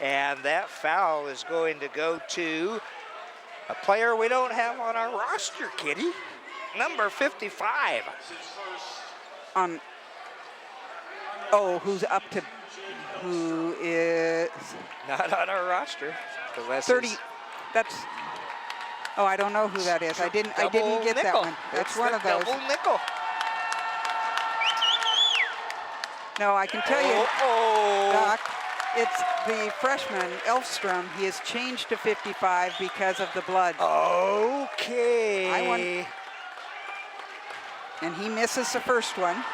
And that foul is going to go to a player we don't have on our roster, Kitty. Number 55. Who's up to, who is? Not on our roster. 30, that's, I don't know who that is. I didn't get nickel. that one. That's one of those. Double nickel. No, I can tell you, Doc, it's the freshman, Elfstrom. He has changed to 55 because of the blood. Okay. And he misses the first one.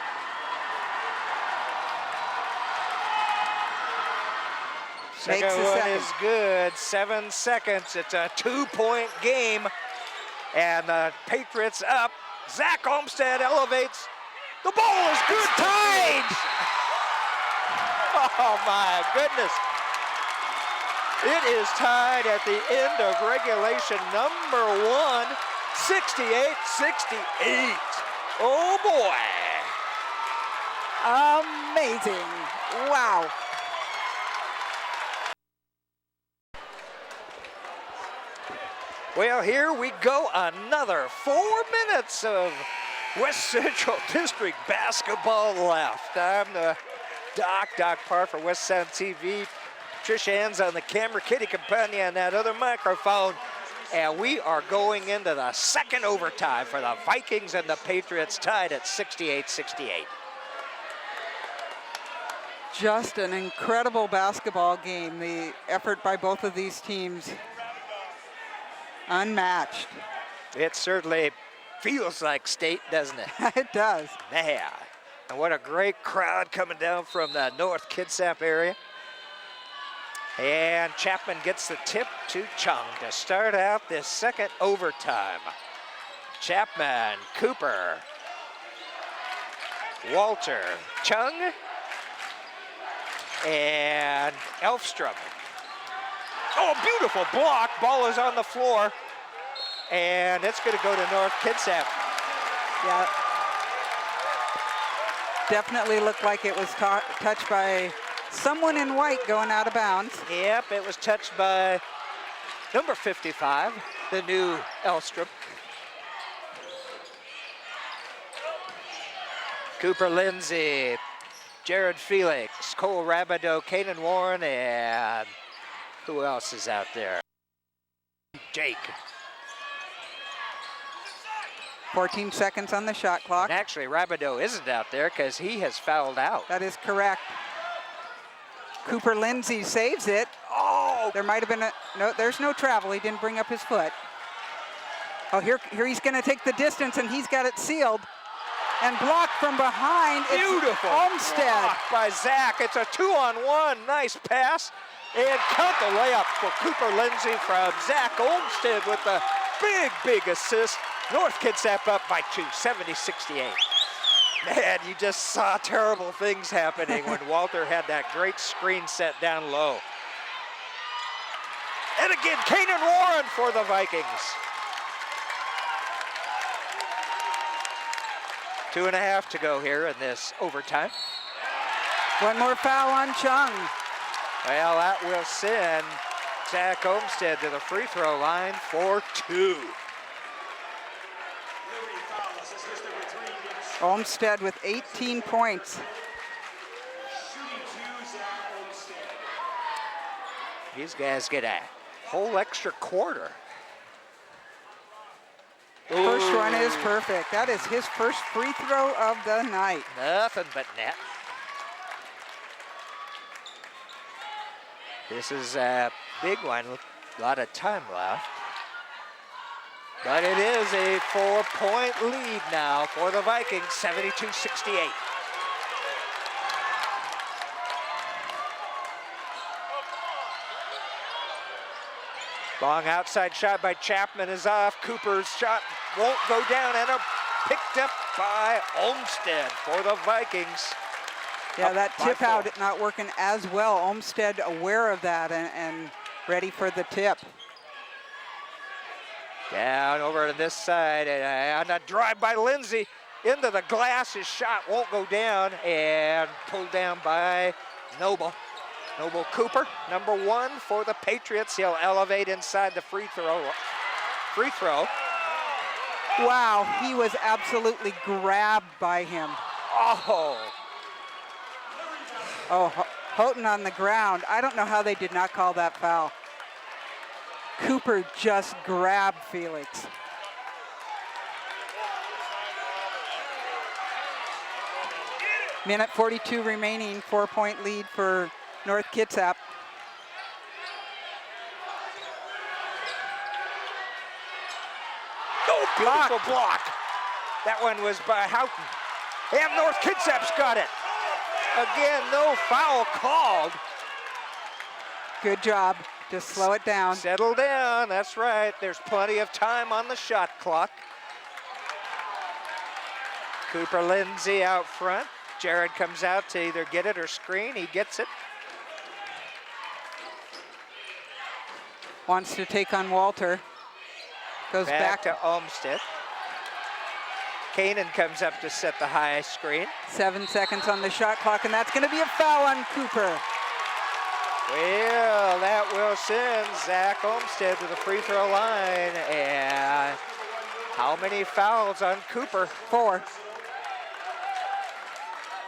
Second one is good. 7 seconds. It's a 2-point game. And the Patriots up. Zach Olmstead elevates. The ball is good. Tied. Oh, my goodness. It is tied at the end of regulation number 1, 68-68. Oh, boy. Amazing. Wow. Well, here we go. Another 4 minutes of West Central District basketball left. I'm the Doc Parr for West Sound TV. Trish Ann's on the camera, Kitty Campagna on that other microphone. And we are going into the second overtime for the Vikings and the Patriots, tied at 68-68. Just an incredible basketball game. The effort by both of these teams, unmatched. It certainly feels like state, doesn't it? It does. Man, and what a great crowd coming down from the North Kitsap area. And Chapman gets the tip to Chung to start out this second overtime. Chapman, Cooper, Walter, Chung, and Elfstrom. Oh, beautiful block. Ball is on the floor. And it's going to go to North Kitsap. Yeah. Definitely looked like it was touched by someone in white going out of bounds. Yep, it was touched by number 55, the new Elfstrom. Cooper Lindsay, Jared Felix, Cole Rabideau, Kanan Warren, and who else is out there? Jake. 14 seconds on the shot clock. And actually, Rabideau isn't out there because he has fouled out. That is correct. Cooper Lindsay saves it. Oh! There might have been there's no travel. He didn't bring up his foot. Oh, here he's going to take the distance, and he's got it sealed. And blocked from behind. Beautiful. Olmstead. Blocked by Zach. It's a 2-on-1. Nice pass. And count the layup for Cooper Lindsay from Zach Olmstead with the big assist. North Kitsap up by 2, 70-68. Man, you just saw terrible things happening when Walter had that great screen set down low. And again, Kanan Warren for the Vikings. 2.5 to go here in this overtime. One more foul on Chung. Well, that will send Zach Olmstead to the free throw line for 2. Olmstead with 18 points. These guys get a whole extra quarter. First one is perfect. That is his first free throw of the night. Nothing but net. This is a big one, a lot of time left. But it is a 4-point lead now for the Vikings, 72-68. Long outside shot by Chapman is off. Cooper's shot won't go down, and picked up by Olmstead for the Vikings. Yeah, that tip out not working as well. Olmstead aware of that and ready for the tip. Down over to this side, and a drive by Lindsay into the glass. His shot won't go down, and pulled down by Noble. Noble Cooper, number 1 for the Patriots. He'll elevate inside the free throw. Wow, he was absolutely grabbed by him. Oh, Oh, Houghton on the ground. I don't know how they did not call that foul. Cooper just grabbed Felix. Minute 42 remaining, 4-point lead for North Kitsap. oh, beautiful block. That one was by Houghton. And North Kitsap's got it. Again, no foul called. Good job. Just slow it down. Settle down, that's right. There's plenty of time on the shot clock. Cooper Lindsay out front. Jared comes out to either get it or screen. He gets it. Wants to take on Walter. Goes back. to Olmsted. Kanan comes up to set the high screen. 7 seconds on the shot clock, and that's going to be a foul on Cooper. Well, that will send Zach Olmsted to the free throw line. And how many fouls on Cooper? 4.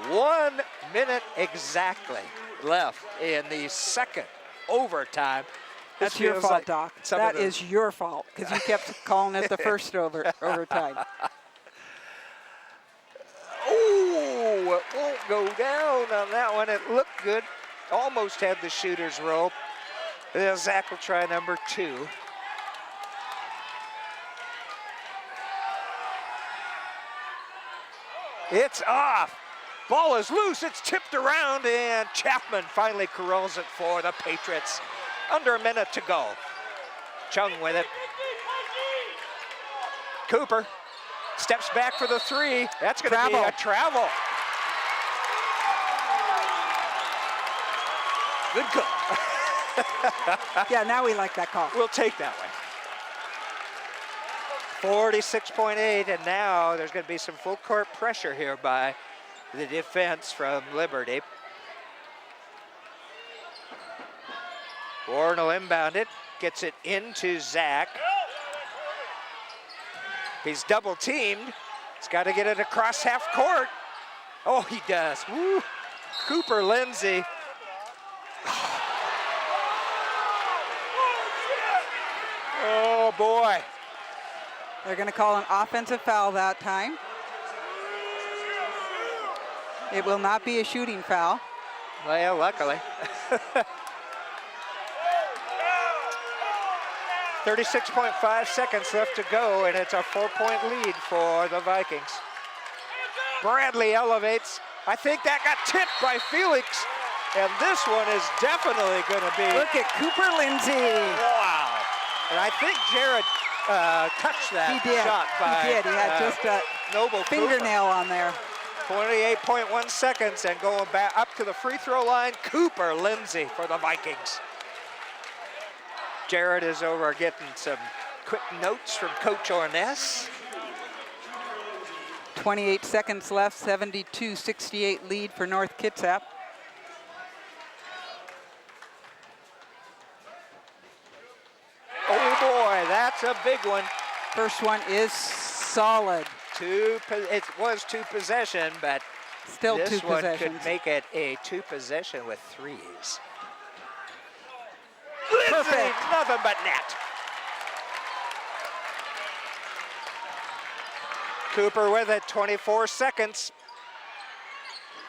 1 minute exactly left in the second overtime. This That's your feels fault, like Doc. some That of the- is your fault, because you kept calling it the first overtime. Oh, it won't go down on that one. It looked good. Almost had the shooter's roll. Zach will try number 2. It's off. Ball is loose. It's tipped around, and Chapman finally corrals it for the Patriots. Under a minute to go. Chung with it. Cooper steps back for the 3. That's going to be a travel. Good call. Yeah, now we like that call. We'll take that one. 46.8, and now there's going to be some full court pressure here by the defense from Liberty. Warren will inbound it, gets it into Zach. He's double teamed. He's got to get it across half court. Oh, he does. Woo. Cooper Lindsay. Oh, boy. They're going to call an offensive foul that time. It will not be a shooting foul. Well, luckily. 36.5 seconds left to go, and it's a 4-point lead for the Vikings. Bradley elevates. I think that got tipped by Felix, and this one is definitely going to be. Look at Cooper Lindsay. Wow. And I think Jared touched that He did. shot by He did. He had just a Noble fingernail on there. 28.1 seconds, and going back up to the free throw line, Cooper Lindsay for the Vikings. Jared is over getting some quick notes from Coach Orness. 28 seconds left, 72-68 lead for North Kitsap. Oh boy, that's a big one. First one is solid. It was 2 possession, but Still this 2 one possessions. could make it a 2 possession with 3s. Perfect. Nothing but net. Cooper with it, 24 seconds.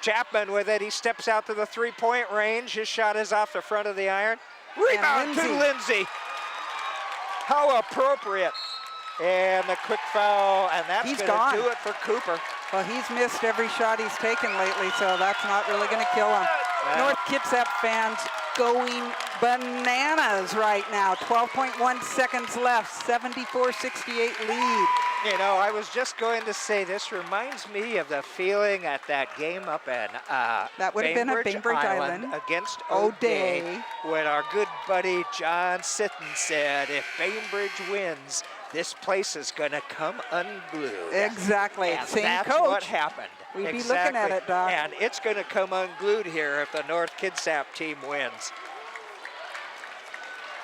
Chapman with it, he steps out to the 3-point range. His shot is off the front of the iron. Rebound to Lindsay. How appropriate. And the quick foul, and that's going to do it for Cooper. Well, he's missed every shot he's taken lately, so that's not really going to kill him. North Kitsap fans going bananas right now. 12.1 seconds left, 74-68 lead. You know, I was just going to say, this reminds me of the feeling at that game up in That would have been at Bainbridge Island against O'Day, when our good buddy John Sitten said, if Bainbridge wins, this place is going to come unglued. Exactly. And Same that's coach. what happened. We'd be looking at it, Doc. And it's going to come unglued here if the North Kitsap team wins.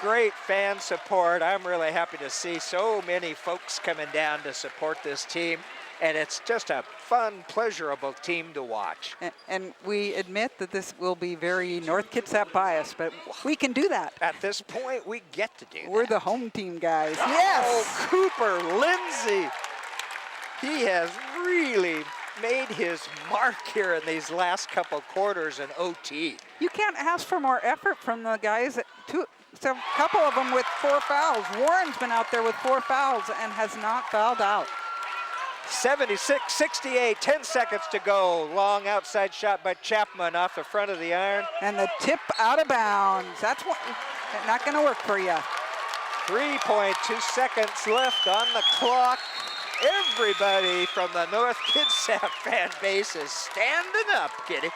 Great fan support. I'm really happy to see so many folks coming down to support this team. And it's just a fun, pleasurable team to watch. And we admit that this will be very North Kitsap biased, but we can do that. At this point, we get to do We're that. the home team guys. Oh, Yes! Cooper Lindsay. He has really made his mark here in these last couple quarters in OT. You can't ask for more effort from the guys. So a couple of them with 4 fouls. Warren's been out there with 4 fouls and has not fouled out. 76-68, 10 seconds to go. Long outside shot by Chapman off the front of the iron. And the tip out of bounds. That's what, not going to work for you. 3.2 seconds left on the clock. Everybody from the North Kitsap fan base is standing up, Kitty.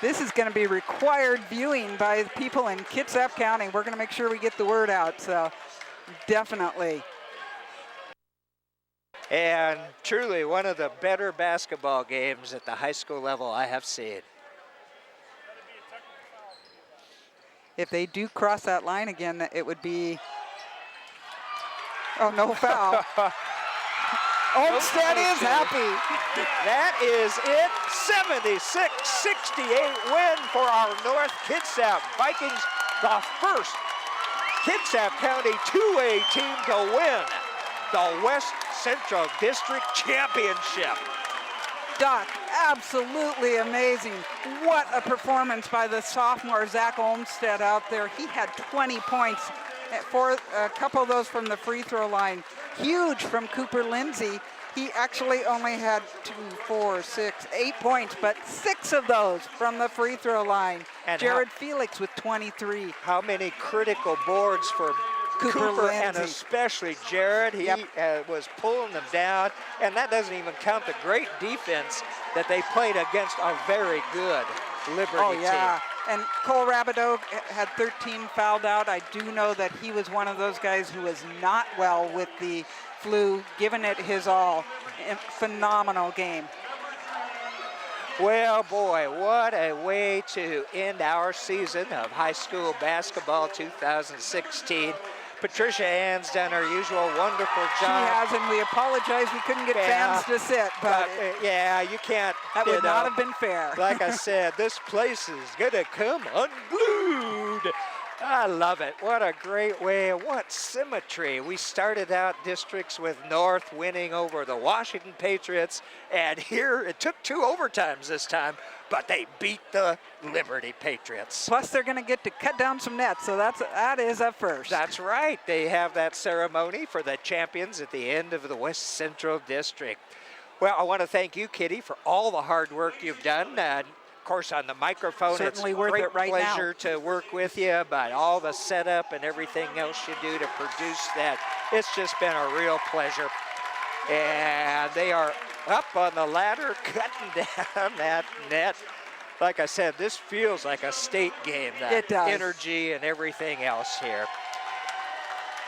This is going to be required viewing by the people in Kitsap County. We're going to make sure we get the word out, so definitely. And truly one of the better basketball games at the high school level I have seen. If they do cross that line again, it would be, oh, no foul. Olmsted is happy. That is it, 76-68 win for our North Kitsap Vikings, the first Kitsap County 2A team to win the West Central District Championship. Doc, absolutely amazing. What a performance by the sophomore Zach Olmsted out there. He had 20 points, for a couple of those from the free throw line. Huge from Cooper Lindsay. He actually only had 2, 4, 6, 8 points, but 6 of those from the free throw line. And Jared Felix with 23. How many critical boards for Cooper and especially Jared. He was pulling them down, and that doesn't even count the great defense that they played against a very good Liberty team. And Cole Rabideau had 13 fouled out. I do know that he was one of those guys who was not well with the flu, giving it his all. Phenomenal game. Well, boy, what a way to end our season of high school basketball 2016. Patricia Ann's done her usual wonderful job. She has, and we apologize we couldn't get fans to sit, but yeah, you can't. That would not have been fair. Like I said, this place is gonna come unglued. I love it. What a great way, what symmetry. We started out districts with North winning over the Washington Patriots, and here it took 2 overtimes this time, but they beat the Liberty Patriots. Plus they're gonna get to cut down some nets, so that is a first. That's right. They have that ceremony for the champions at the end of the West Central District. Well, I want to thank you, Kitty, for all the hard work you've done. Of course, on the microphone, Certainly it's worth a great it right pleasure to work with you, but all the setup and everything else you do to produce that, it's just been a real pleasure. And they are up on the ladder, cutting down that net. Like I said, this feels like a state game, that energy and everything else here.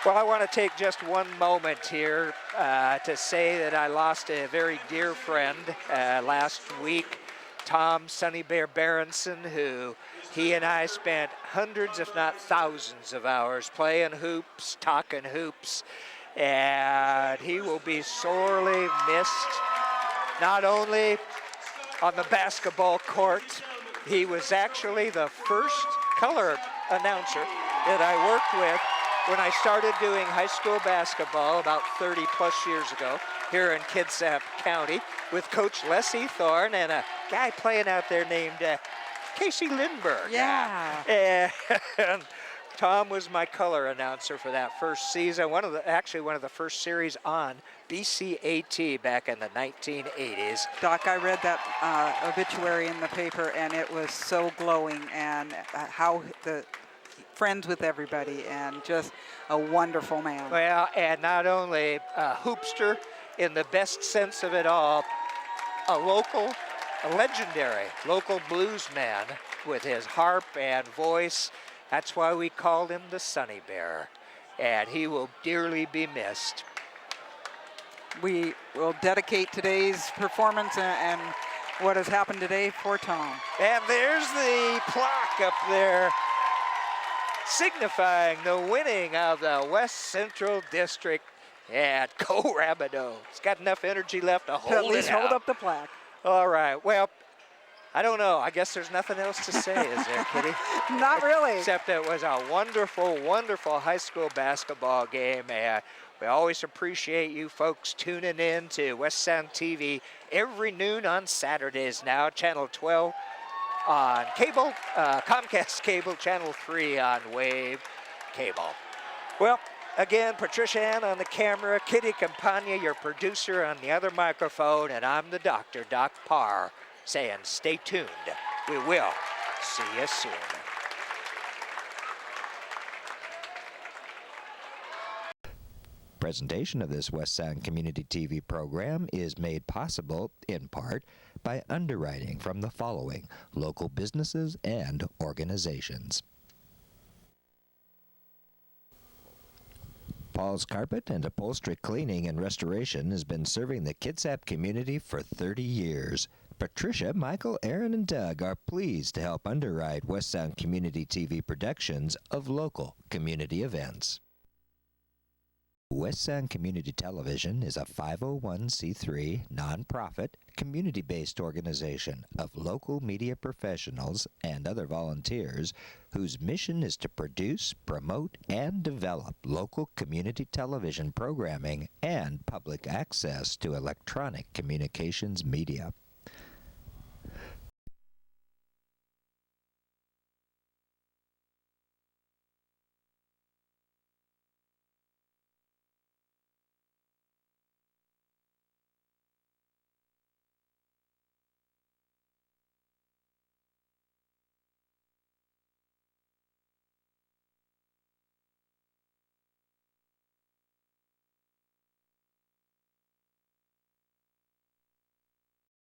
Well, I want to take just one moment here to say that I lost a very dear friend last week. Tom Sonny Bear Berenson, who he and I spent hundreds, if not thousands of hours playing hoops, talking hoops, and he will be sorely missed, not only on the basketball court. He was actually the first color announcer that I worked with when I started doing high school basketball about 30 plus years ago here in Kitsap County with Coach Leslie Thorne and a guy playing out there named Casey Lindbergh. Yeah. And Tom was my color announcer for that first season, actually one of the first series on BCAT back in the 1980s. Doc, I read that obituary in the paper, and it was so glowing, and how the friends with everybody, and just a wonderful man. Well, and not only a hoopster in the best sense of it all, a legendary local blues man with his harp and voice. That's why we called him the Sonny Bear. and he will dearly be missed. We will dedicate today's performance and what has happened today for Tom. And there's the plaque up there signifying the winning of the West Central District. And go Rabideau. He's got enough energy left to hold it At least hold out. up the plaque. All right, well, I don't know. I guess there's nothing else to say, is there, Kitty? Not really. Except it was a wonderful, wonderful high school basketball game. And we always appreciate you folks tuning in to West Sound TV every noon on Saturdays now, Channel 12 on cable, Comcast Cable, Channel 3 on Wave Cable. Well, again, Patricia Ann on the camera, Kitty Campagna, your producer, on the other microphone, and I'm the doctor, Doc Parr, saying stay tuned. We will see you soon. Presentation of this West Sound Community TV program is made possible, in part, by underwriting from the following local businesses and organizations. Paul's Carpet and Upholstery Cleaning and Restoration has been serving the Kitsap community for 30 years. Patricia, Michael, Aaron, and Doug are pleased to help underwrite West Sound Community TV productions of local community events. West Sound Community Television is a 501c3 nonprofit, community-based organization of local media professionals and other volunteers whose mission is to produce, promote, and develop local community television programming and public access to electronic communications media.